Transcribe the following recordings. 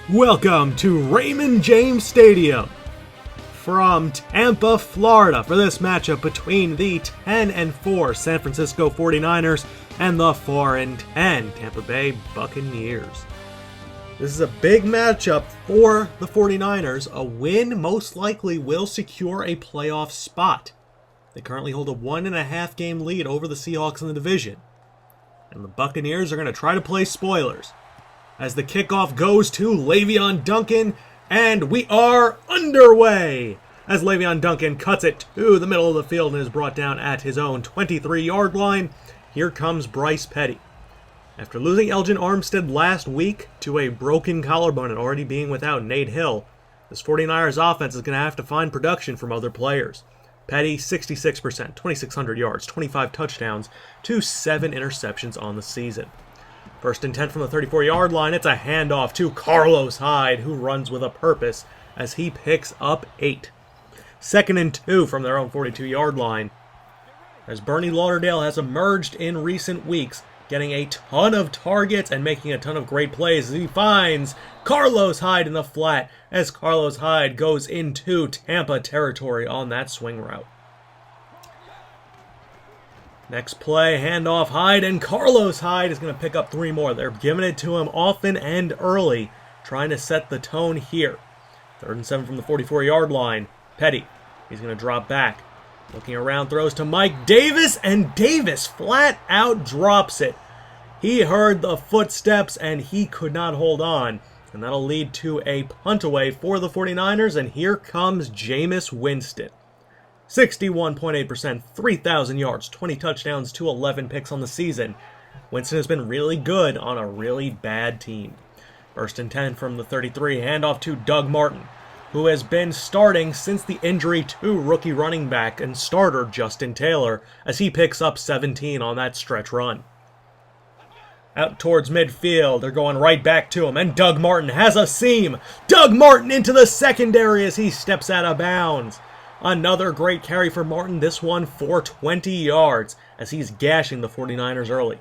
Welcome to Raymond James Stadium from Tampa, Florida for this matchup between the 10-4 San Francisco 49ers and the 4-10 Tampa Bay Buccaneers. This is a big matchup for the 49ers. A win most likely will secure a playoff spot. They currently hold a 1.5 game lead over the Seahawks in the division. And the Buccaneers are going to try to play spoilers. As the kickoff goes to Le'Veon Duncan, and we are underway! As Le'Veon Duncan cuts it to the middle of the field and is brought down at his own 23-yard line, here comes Bryce Petty. After losing Elgin Armstead last week to a broken collarbone and already being without Nate Hill, this 49ers offense is going to have to find production from other players. Petty, 66%, 2,600 yards, 25 touchdowns, 7 interceptions on the season. First and 10 from the 34-yard line, it's a handoff to Carlos Hyde, who runs with a purpose as he picks up 8. Second and 2 from their own 42-yard line, as Bernie Lauderdale has emerged in recent weeks, getting a ton of targets and making a ton of great plays as he finds Carlos Hyde in the flat as Carlos Hyde goes into Tampa territory on that swing route. Next play, handoff Hyde, and Carlos Hyde is going to pick up 3 more. They're giving it to him often and early, trying to set the tone here. 3rd and 7 from the 44-yard line. Petty, he's going to drop back. Looking around, throws to Mike Davis, and Davis flat out drops it. He heard the footsteps, and he could not hold on. And that'll lead to a punt away for the 49ers, and here comes Jameis Winston. 61.8%, 3,000 yards, 20 touchdowns to 11 picks on the season. Winston has been really good on a really bad team. First and 10 from the 33, handoff to Doug Martin, who has been starting since the injury to rookie running back and starter Justin Taylor, as he picks up 17 on that stretch run. Out towards midfield, they're going right back to him, and Doug Martin has a seam. Doug Martin into the secondary as he steps out of bounds. Another great carry for Martin, this one for 20 yards, as he's gashing the 49ers early.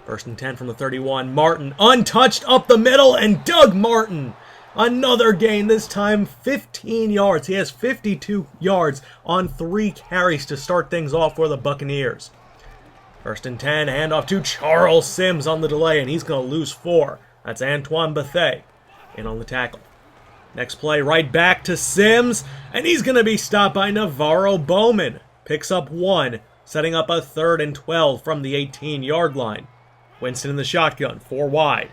First and 10 from the 31, Martin untouched up the middle, and Doug Martin, another gain, this time 15 yards. He has 52 yards on 3 carries to start things off for the Buccaneers. First and 10, handoff to Charles Sims on the delay, and he's going to lose 4. That's Antoine Bethea in on the tackle. Next play, right back to Sims, and he's going to be stopped by Navarro Bowman. Picks up 1, setting up a 3rd and 12 from the 18-yard line. Winston in the shotgun, 4 wide.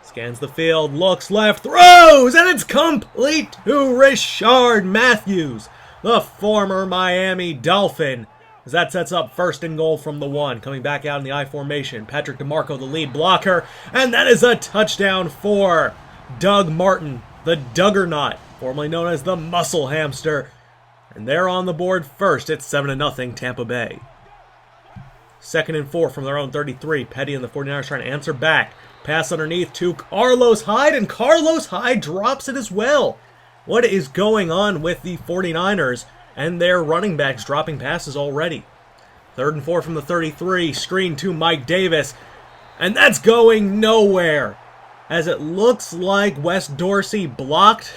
Scans the field, looks left, throws, and it's complete to Rishard Matthews, the former Miami Dolphin, as that sets up 1st and goal from the 1. Coming back out in the I formation, Patrick DeMarco, the lead blocker, and that is a touchdown for Doug Martin, the Duggernaut, formerly known as the Muscle Hamster. And they're on the board first. It's 7-0 Tampa Bay. 2nd and 4 from their own 33. Petty and the 49ers trying to answer back. Pass underneath to Carlos Hyde, and Carlos Hyde drops it as well. What is going on with the 49ers and their running backs dropping passes already? 3rd and 4 from the 33. Screen to Mike Davis, and that's going nowhere, as it looks like Wes Dorsey blocked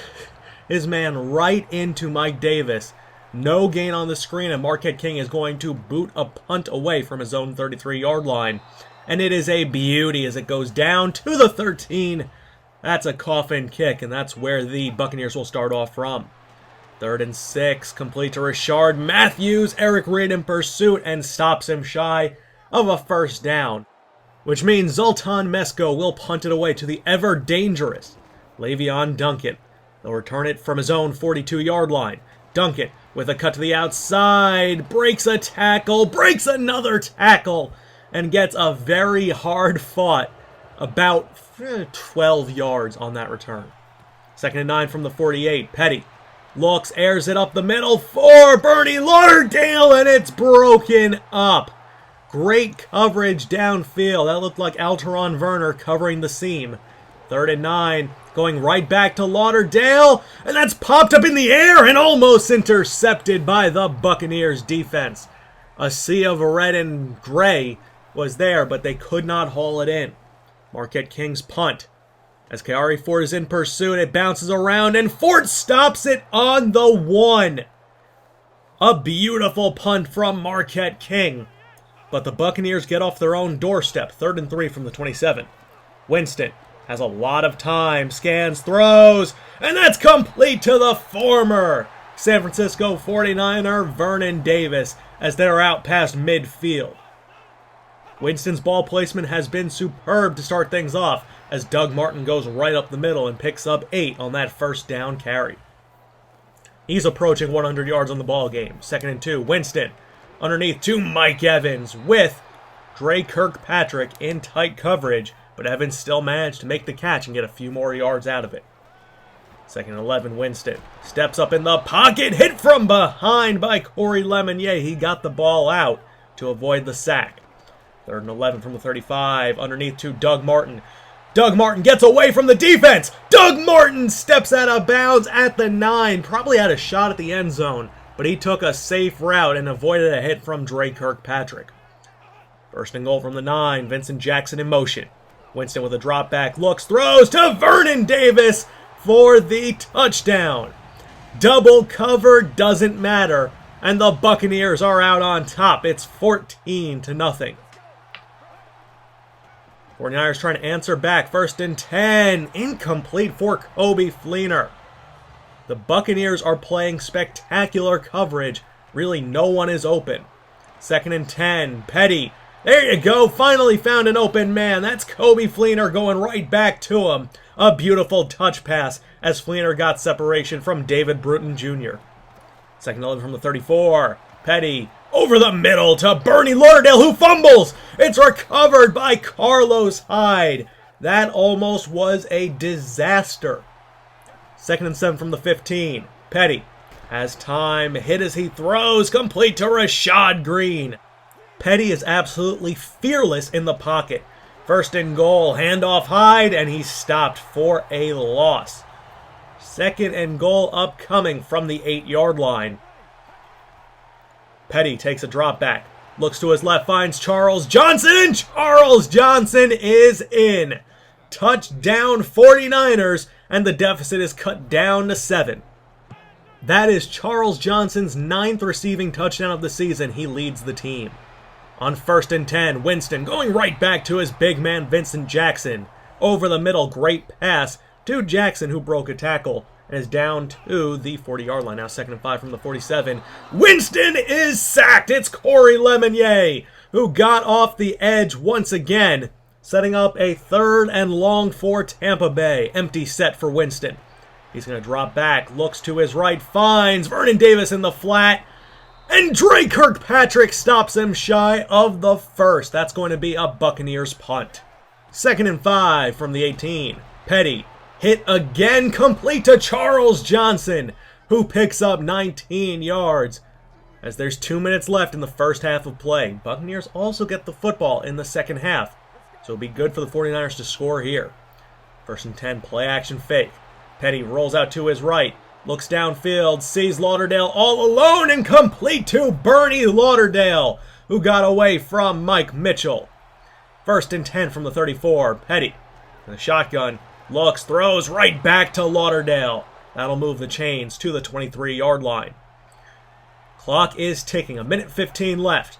his man right into Mike Davis. No gain on the screen, and Marquette King is going to boot a punt away from his own 33-yard line. And it is a beauty as it goes down to the 13. That's a coffin kick, and that's where the Buccaneers will start off from. 3rd and 6, complete to Rishard Matthews. Eric Reid in pursuit and stops him shy of a 1st down, which means Zoltan Mesko will punt it away to the ever-dangerous Le'Veon Duncan. They'll return it from his own 42-yard line. Duncan, with a cut to the outside, breaks a tackle, breaks another tackle, and gets a very hard-fought about 12 yards on that return. 2nd and 9 from the 48. Petty looks, airs it up the middle for Bernie Lauderdale, and it's broken up. Great coverage downfield. That looked like Alteron Werner covering the seam. 3rd and 9, going right back to Lauderdale, and that's popped up in the air and almost intercepted by the Buccaneers defense. A sea of red and gray was there, but they could not haul it in. Marquette King's punt. As Ka'ari Ford is in pursuit, it bounces around, and Ford stops it on the 1. A beautiful punt from Marquette King. But the Buccaneers get off their own doorstep, 3rd and 3 from the 27. Winston has a lot of time, scans, throws, and that's complete to the former San Francisco 49er Vernon Davis as they're out past midfield. Winston's ball placement has been superb to start things off as Doug Martin goes right up the middle and picks up 8 on that first down carry. He's approaching 100 yards on the ball game. 2nd and 2, Winston underneath to Mike Evans with Dre Kirkpatrick in tight coverage, but Evans still managed to make the catch and get a few more yards out of it. 2nd and 11, Winston steps up in the pocket, hit from behind by Corey Lemonnier. He got the ball out to avoid the sack. 3rd and 11 from the 35, underneath to Doug Martin. Doug Martin gets away from the defense. Doug Martin steps out of bounds at the 9. Probably had a shot at the end zone, but he took a safe route and avoided a hit from Dre Kirkpatrick. 1st and goal from the 9, Vincent Jackson in motion. Winston with a drop back, looks, throws to Vernon Davis for the touchdown. Double cover doesn't matter, and the Buccaneers are out on top. It's 14-0. 49ers trying to answer back. 1st and 10. Incomplete for Kobe Fleener. The Buccaneers are playing spectacular coverage. Really, no one is open. 2nd and 10. Petty. There you go. Finally found an open man. That's Kobe Fleener going right back to him. A beautiful touch pass as Fleener got separation from David Bruton Jr. 2nd and 11 from the 34. Petty over the middle to Bernie Lauderdale, who fumbles. It's recovered by Carlos Hyde. That almost was a disaster. 2nd and 7 from the 15. Petty has time, hit as he throws, complete to Rashad Green. Petty is absolutely fearless in the pocket. 1st and goal, handoff Hyde, and he's stopped for a loss. 2nd and goal upcoming from the 8-yard line. Petty takes a drop back, looks to his left, finds Charles Johnson, and Charles Johnson is in. Touchdown 49ers, and the deficit is cut down to 7. That is Charles Johnson's 9th receiving touchdown of the season. He leads the team. On 1st and 10, Winston going right back to his big man Vincent Jackson. Over the middle, great pass to Jackson, who broke a tackle and is down to the 40-yard line. Now 2nd and 5 from the 47. Winston is sacked. It's Corey Lemonnier, who got off the edge once again, setting up a 3rd and long for Tampa Bay. Empty set for Winston. He's going to drop back, looks to his right, finds Vernon Davis in the flat, and Dre Kirkpatrick stops him shy of the 1st. That's going to be a Buccaneers punt. 2nd and 5 from the 18. Petty hit again, complete to Charles Johnson, who picks up 19 yards. As there's 2 minutes left in the first half of play. Buccaneers also get the football in the second half, so it'll be good for the 49ers to score here. 1st and 10, play action fake. Petty rolls out to his right, looks downfield, sees Lauderdale all alone, and complete to Bernie Lauderdale, who got away from Mike Mitchell. 1st and 10 from the 34. Petty in the shotgun, looks, throws right back to Lauderdale. That'll move the chains to the 23-yard line. Clock is ticking. 1:15 left.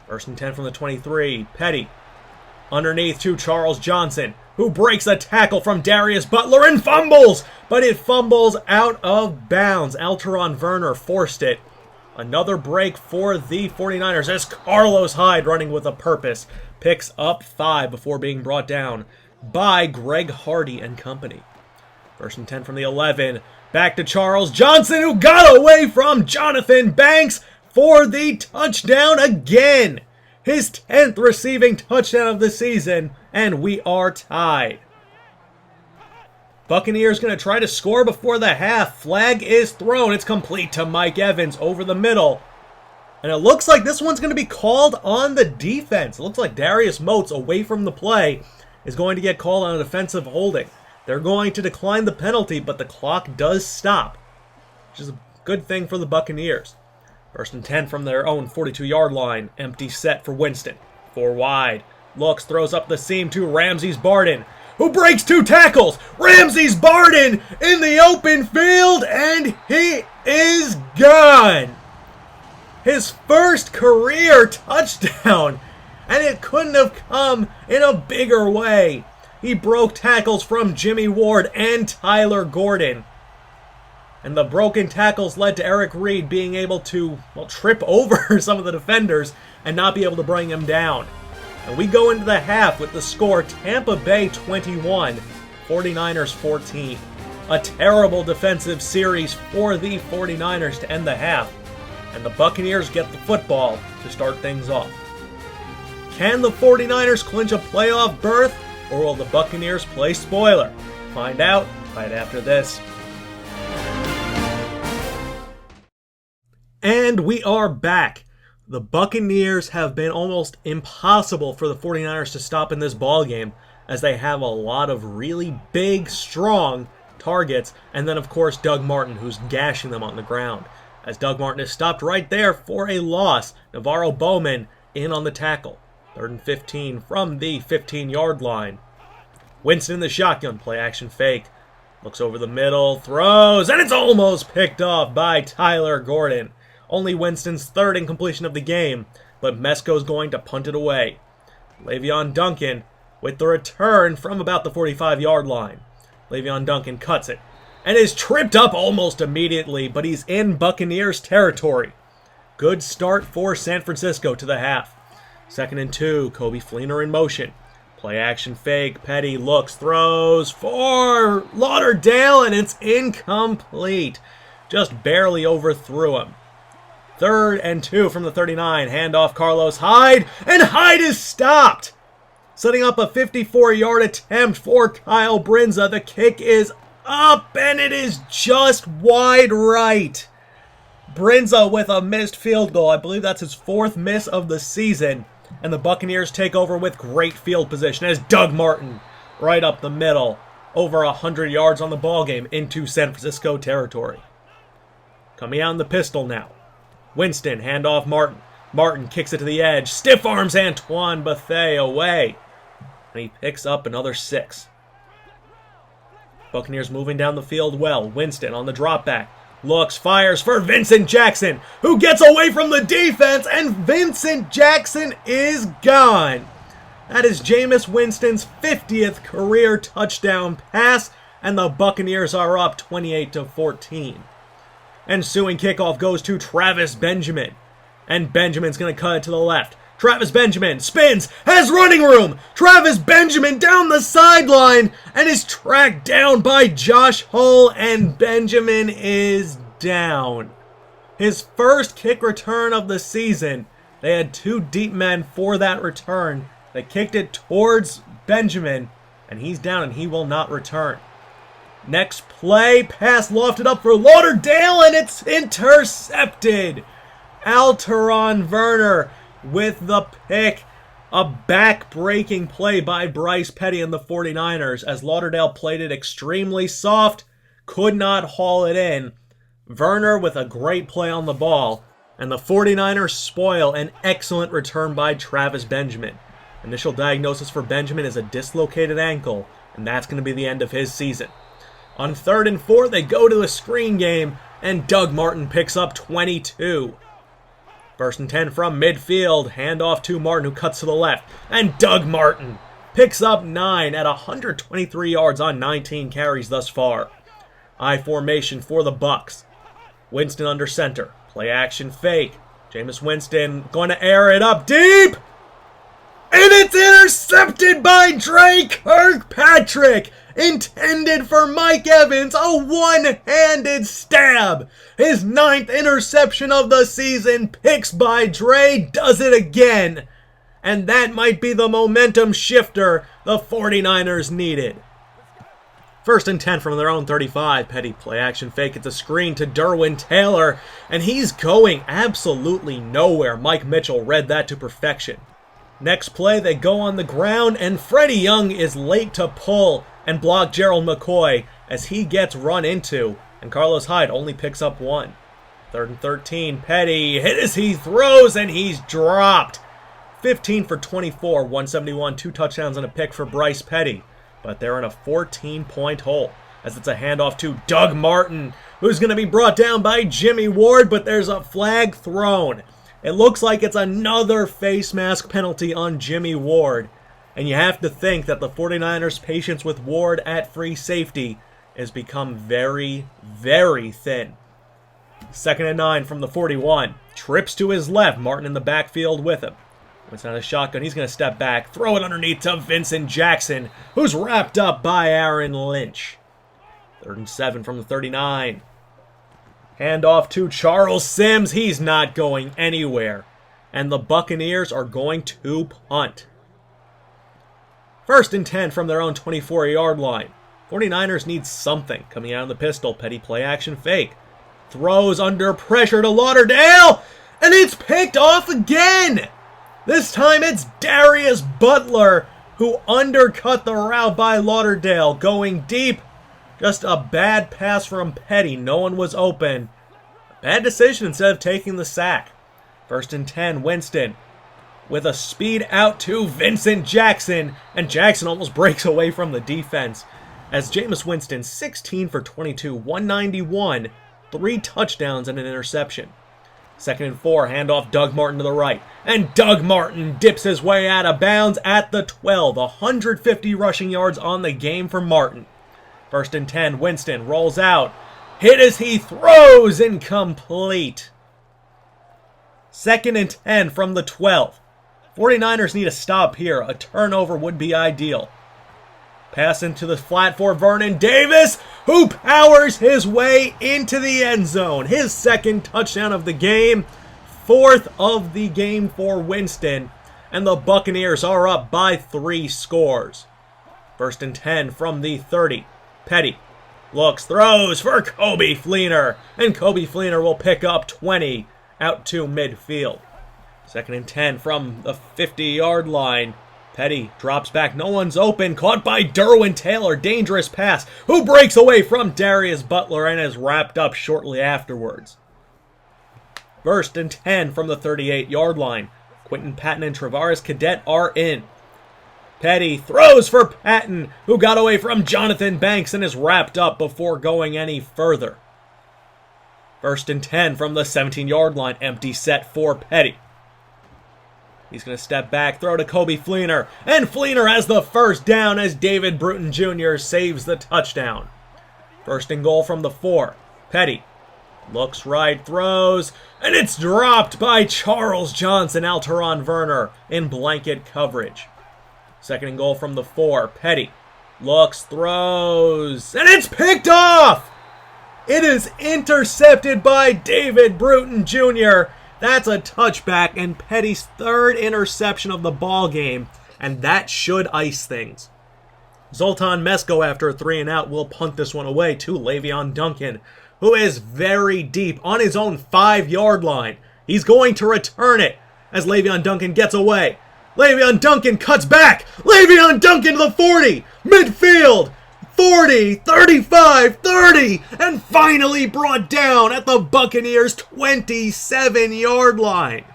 1st and 10 from the 23. Petty underneath to Charles Johnson, who breaks a tackle from Darius Butler and fumbles, but it fumbles out of bounds. Alteron Werner forced it. Another break for the 49ers as Carlos Hyde, running with a purpose, picks up 5 before being brought down by Greg Hardy and company. 1st and 10 from the 11. Back to Charles Johnson, who got away from Jonathan Banks for the touchdown again. His 10th receiving touchdown of the season, and we are tied. Buccaneers going to try to score before the half. Flag is thrown. It's complete to Mike Evans over the middle. And it looks like this one's going to be called on the defense. It looks like Darius Moats, away from the play, is going to get called on a defensive holding. They're going to decline the penalty, but the clock does stop, which is a good thing for the Buccaneers. 1st and 10 from their own 42-yard line. Empty set for Winston. 4 wide. Looks, throws up the seam to Ramses Barden, who breaks 2 tackles. Ramsey's Barden in the open field, and he is gone. His first career touchdown, and it couldn't have come in a bigger way. He broke tackles from Jimmy Ward and Tyler Gordon. And the broken tackles led to Eric Reed being able to, well, trip over some of the defenders and not be able to bring him down. And we go into the half with the score Tampa Bay 21, 49ers 14. A terrible defensive series for the 49ers to end the half. And the Buccaneers get the football to start things off. Can the 49ers clinch a playoff berth, or will the Buccaneers play spoiler? Find out right after this. And we are back. The Buccaneers have been almost impossible for the 49ers to stop in this ballgame, as they have a lot of really big, strong targets, and then of course Doug Martin, who's gashing them on the ground. As Doug Martin is stopped right there for a loss, Navarro Bowman in on the tackle. 3rd and 15 from the 15-yard line. Winston in the shotgun, play action fake. Looks over the middle, throws, and it's almost picked off by Tyler Gordon. Only Winston's 3rd incompletion of the game, but Mesko's going to punt it away. Le'Veon Duncan with the return from about the 45-yard line. Le'Veon Duncan cuts it and is tripped up almost immediately, but he's in Buccaneers territory. Good start for San Francisco to the half. 2nd and 2, Kobe Fleener in motion. Play action fake, Petty looks, throws for Lauderdale, and it's incomplete. Just barely overthrew him. 3rd and 2 from the 39, handoff Carlos Hyde, and Hyde is stopped. Setting up a 54-yard attempt for Kyle Brinza. The kick is up, and it is just wide right. Brinza with a missed field goal. I believe that's his 4th miss of the season. And the Buccaneers take over with great field position as Doug Martin, right up the middle, over 100 yards on the ballgame into San Francisco territory. Coming out in the pistol now. Winston, handoff Martin. Martin kicks it to the edge. Stiff arms Antoine Bethea away. And he picks up another 6. Buccaneers moving down the field well. Winston on the drop back. Looks, fires for Vincent Jackson, who gets away from the defense, and Vincent Jackson is gone. That is Jameis Winston's 50th career touchdown pass, and the Buccaneers are up 28-14. Ensuing kickoff goes to Travis Benjamin, and Benjamin's going to cut it to the left. Travis Benjamin spins, has running room. Travis Benjamin down the sideline and is tracked down by Josh Hull, and Benjamin is down. His first kick return of the season. They had 2 deep men for that return. They kicked it towards Benjamin, and he's down and he will not return. Next play, pass lofted up for Lauderdale, and it's intercepted. Alteron Werner with the pick. A back-breaking play by Bryce Petty and the 49ers as Lauderdale played it extremely soft, could not haul it in. Werner with a great play on the ball, and the 49ers spoil an excellent return by Travis Benjamin. Initial diagnosis for Benjamin is a dislocated ankle, and that's going to be the end of his season. On 3rd and 4, they go to a screen game, and Doug Martin picks up 22. 1st and 10 from midfield, handoff to Martin, who cuts to the left, and Doug Martin picks up 9 at 123 yards on 19 carries thus far. I formation for the Bucs. Winston under center, play action fake. Jameis Winston going to air it up deep, and it's intercepted by Dre Kirkpatrick. Intended for Mike Evans, a one-handed stab. His 9th interception of the season, picks by Dre, does it again. And that might be the momentum shifter the 49ers needed. 1st and 10 from their own 35. Petty play action fake. It's a screen to Derwin Taylor, and he's going absolutely nowhere. Mike Mitchell read that to perfection. Next play, they go on the ground, and Freddie Young is late to pull and block Gerald McCoy as he gets run into, and Carlos Hyde only picks up 1. 3rd and 13, Petty hit as he throws, and he's dropped. 15 for 24, 171, 2 touchdowns and a pick for Bryce Petty. but they're in a 14-point hole as it's a handoff to Doug Martin, who's going to be brought down by Jimmy Ward, but there's a flag thrown. It looks like it's another face mask penalty on Jimmy Ward, and you have to think that the 49ers' patience with Ward at free safety has become very, very thin. 2nd and 9 from the 41. Trips to his left, Martin in the backfield with him. It's not a shotgun, he's going to step back, throw it underneath to Vincent Jackson, who's wrapped up by Aaron Lynch. 3rd and 7 from the 39. Handoff to Charles Sims. He's not going anywhere. And the Buccaneers are going to punt. 1st and 10 from their own 24-yard line. 49ers need something coming out of the pistol. Petty play action fake. Throws under pressure to Lauderdale. And it's picked off again. This time it's Darius Butler who undercut the route by Lauderdale. Going deep. Just a bad pass from Petty. No one was open. Bad decision instead of taking the sack. 1st and 10, Winston. With a speed out to Vincent Jackson. And Jackson almost breaks away from the defense. As Jameis Winston, 16 for 22, 191, 3 touchdowns and an interception. 2nd and 4, handoff Doug Martin to the right. And Doug Martin dips his way out of bounds at the 12. 150 rushing yards on the game for Martin. 1st and 10, Winston rolls out. Hit as he throws, incomplete. 2nd and 10 from the 12. 49ers need a stop here. A turnover would be ideal. Pass into the flat for Vernon Davis, who powers his way into the end zone. His 2nd touchdown of the game. 4th of the game for Winston. And the Buccaneers are up by 3 scores. 1st and 10 from the 30. Petty looks, throws for Kobe Fleener. And Kobe Fleener will pick up 20 out to midfield. 2nd and 10 from the 50-yard line. Petty drops back. No one's open. Caught by Derwin Taylor. Dangerous pass. Who breaks away from Darius Butler and is wrapped up shortly afterwards. 1st and 10 from the 38-yard line. Quinton Patton and Travaris Cadet are in. Petty throws for Patton, who got away from Jonathan Banks and is wrapped up before going any further. 1st and 10 from the 17-yard line. Empty set for Petty. He's going to step back, throw to Kobe Fleener, and Fleener has the first down as David Bruton Jr. saves the touchdown. 1st and goal from the 4. Petty looks right, throws, and it's dropped by Charles Johnson, Alteron Werner in blanket coverage. 2nd and goal from the 4. Petty looks, throws, and it's picked off! It is intercepted by David Bruton Jr., That's a touchback and Petty's 3rd interception of the ball game, and that should ice things. Zoltan Mesko, after a 3-and-out, will punt this one away to Le'Veon Duncan, who is very deep on his own 5-yard line. He's going to return it as Le'Veon Duncan gets away. Le'Veon Duncan cuts back. Le'Veon Duncan to the 40. Midfield. 40, 35, 30, and finally brought down at the Buccaneers' 27-yard line.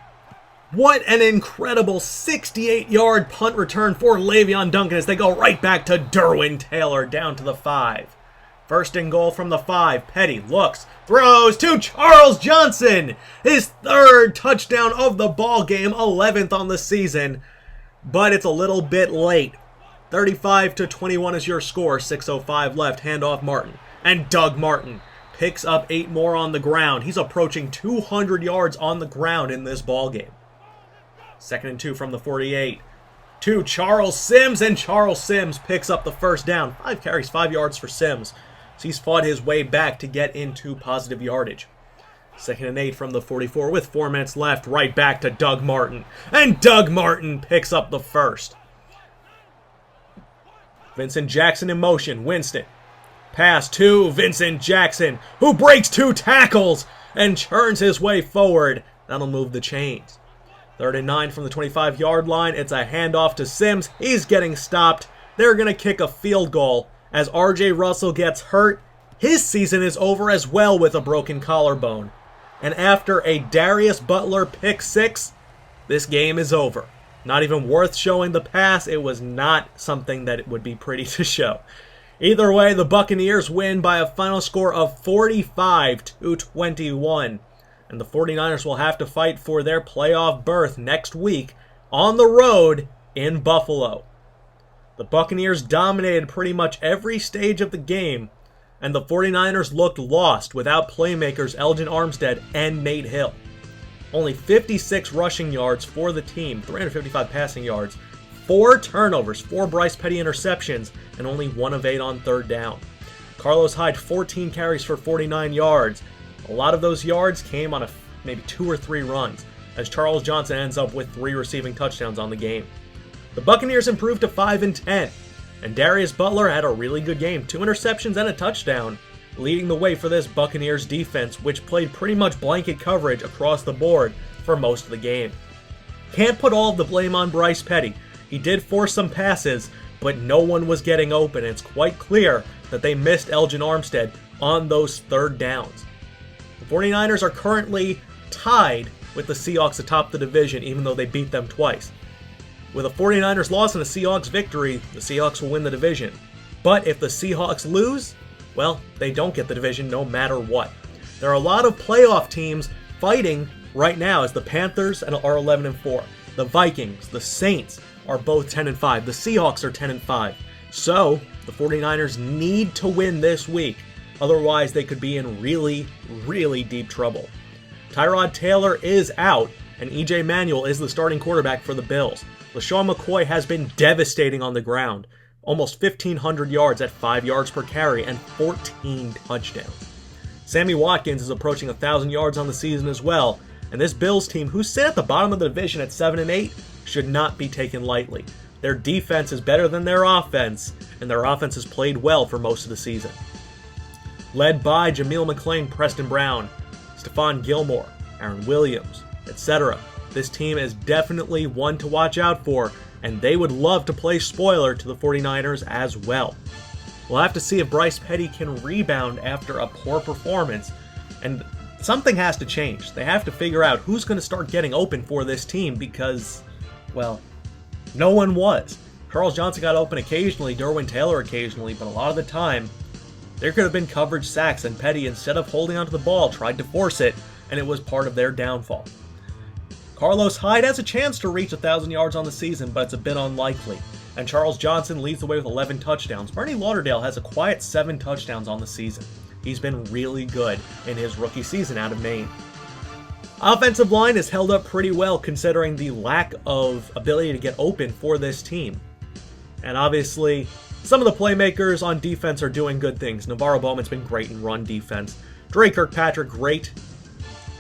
What an incredible 68-yard punt return for Le'Veon Duncan as they go right back to Derwin Taylor down to the 5. 1st and goal from the 5. Petty looks, throws to Charles Johnson. His 3rd touchdown of the ball game, 11th on the season. But it's a little bit late. 35-21 is your score. 6:05 left. Handoff Martin. And Doug Martin picks up 8 more on the ground. He's approaching 200 yards on the ground in this ball game. 2nd and 2 from the 48. To Charles Sims, and Charles Sims picks up the first down. 5 carries, 5 yards for Sims. So he's fought his way back to get into positive yardage. 2nd and 8 from the 44 with 4 minutes left. Right back to Doug Martin. And Doug Martin picks up the first. Vincent Jackson in motion. Winston. Pass to Vincent Jackson, who breaks 2 tackles and churns his way forward. That'll move the chains. 3rd and 9 from the 25-yard line. It's a handoff to Sims. He's getting stopped. They're going to kick a field goal as R.J. Russell gets hurt. His season is over as well with a broken collarbone. And after a Darius Butler pick 6, this game is over. Not even worth showing the pass. It was not something that it would be pretty to show. Either way, the Buccaneers win by a final score of 45-21. And the 49ers will have to fight for their playoff berth next week on the road in Buffalo. The Buccaneers dominated pretty much every stage of the game, and the 49ers looked lost without playmakers Elgin Armstead and Nate Hill. Only 56 rushing yards for the team, 355 passing yards, 4 turnovers, 4 Bryce Petty interceptions, and only 1 of 8 on third down. Carlos Hyde, 14 carries for 49 yards. A lot of those yards came on maybe 2 or 3 runs, as Charles Johnson ends up with 3 receiving touchdowns on the game. The Buccaneers improved to 5-10, and Darius Butler had a really good game, 2 interceptions and a touchdown, leading the way for this Buccaneers defense, which played pretty much blanket coverage across the board for most of the game. Can't put all of the blame on Bryce Petty. He did force some passes, but no one was getting open. It's quite clear that they missed Elgin Armstead on those third downs. The 49ers are currently tied with the Seahawks atop the division, even though they beat them twice. With a 49ers loss and a Seahawks victory, the Seahawks will win the division. But if the Seahawks lose, well, they don't get the division no matter what. There are a lot of playoff teams fighting right now, as the Panthers are 11-4. The Vikings, the Saints are both 10-5. The Seahawks are 10-5. So, the 49ers need to win this week. Otherwise, they could be in really, really deep trouble. Tyrod Taylor is out, and E.J. Manuel is the starting quarterback for the Bills. LaShawn McCoy has been devastating on the ground. Almost 1,500 yards at 5 yards per carry and 14 touchdowns. Sammy Watkins is approaching 1,000 yards on the season as well, and this Bills team, who sit at the bottom of the division at 7-8, should not be taken lightly. Their defense is better than their offense, and their offense has played well for most of the season. Led by Jameel McClain, Preston Brown, Stephon Gilmore, Aaron Williams, etc. This team is definitely one to watch out for, and they would love to play spoiler to the 49ers as well. We'll have to see if Bryce Petty can rebound after a poor performance, and something has to change. They have to figure out who's going to start getting open for this team because, well, no one was. Charles Johnson got open occasionally, Derwin Taylor occasionally, but a lot of the time, there could have been coverage sacks, and Petty, instead of holding onto the ball, tried to force it, and it was part of their downfall. Carlos Hyde has a chance to reach 1,000 yards on the season, but it's a bit unlikely. And Charles Johnson leads the way with 11 touchdowns. Bernie Lauderdale has a quiet 7 touchdowns on the season. He's been really good in his rookie season out of Maine. Offensive line has held up pretty well considering the lack of ability to get open for this team. And obviously, some of the playmakers on defense are doing good things. Navarro Bowman's been great in run defense. Dre Kirkpatrick, great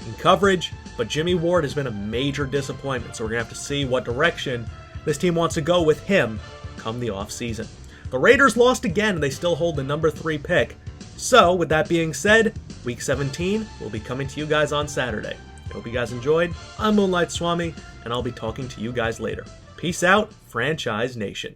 in coverage. But Jimmy Ward has been a major disappointment, so we're going to have to see what direction this team wants to go with him come the offseason. The Raiders lost again, and they still hold the number 3 pick. So, with that being said, Week 17 will be coming to you guys on Saturday. I hope you guys enjoyed. I'm Moonlight Swami, and I'll be talking to you guys later. Peace out, Franchise Nation.